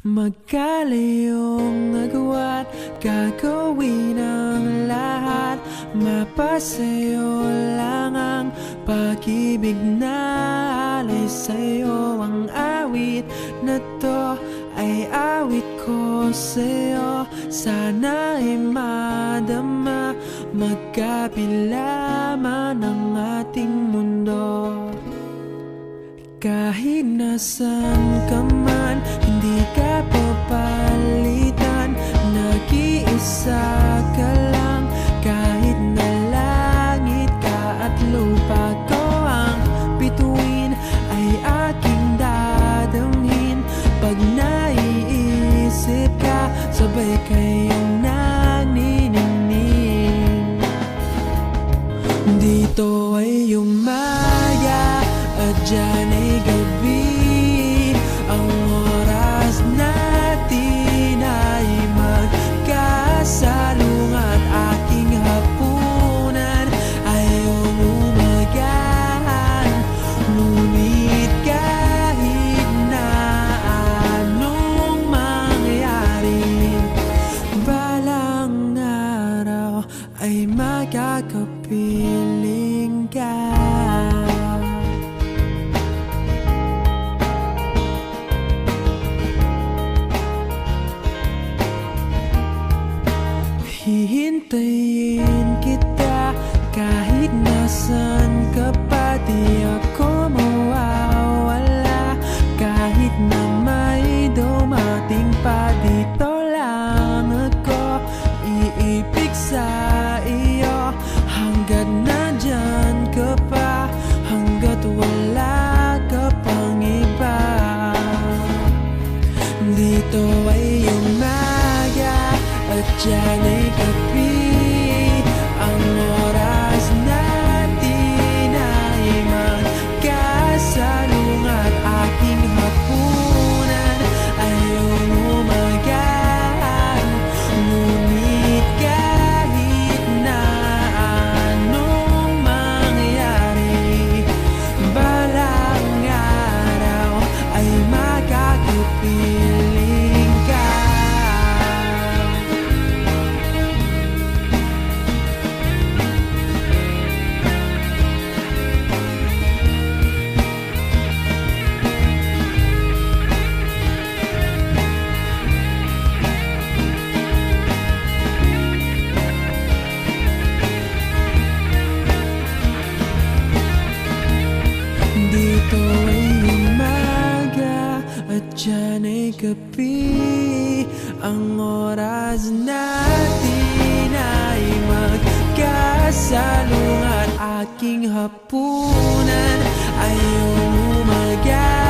Magkalayong agwat, gagawin ang lahat. Mapasayo lang ang pag-ibig na alay sa'yo. Ang awit na to ay awit ko sa'yo. Sana ay madama, magkapila man ang ating mundo. Kahit nasan ka man, hindi ka papalitan. Nag-iisa ka lang, kahit na langit ka at lupa ko ang bituin, ay aking dadamhin. Pag naiisip ka, sabay kayong naniningning. Dito ay umaya at dyan ay gabi. Ang oras natin ay magkasalung at aking hapunan ay umagahan. Ngunit kahit na anong mangyari, balang araw ay magkakapiling ka. Hihintayin kita kahit nasan ka pa, di ako mawawala. Kahit na may dumating pa, dito lang ako iibig sa iyo. Hanggat nandyan ka pa, hanggat wala ka pang iba. Dito ay umaga at dyan ay gabi. Ang oras natin ay magkasalung at aking hapunan ay umagahan. Ngunit kahit na anong mangyari, balang araw ay magkakapiling ka. Dito ay umaga at dyan ay gabi. Ang oras natin ay magkasalung at aking hapunan ay umagahan.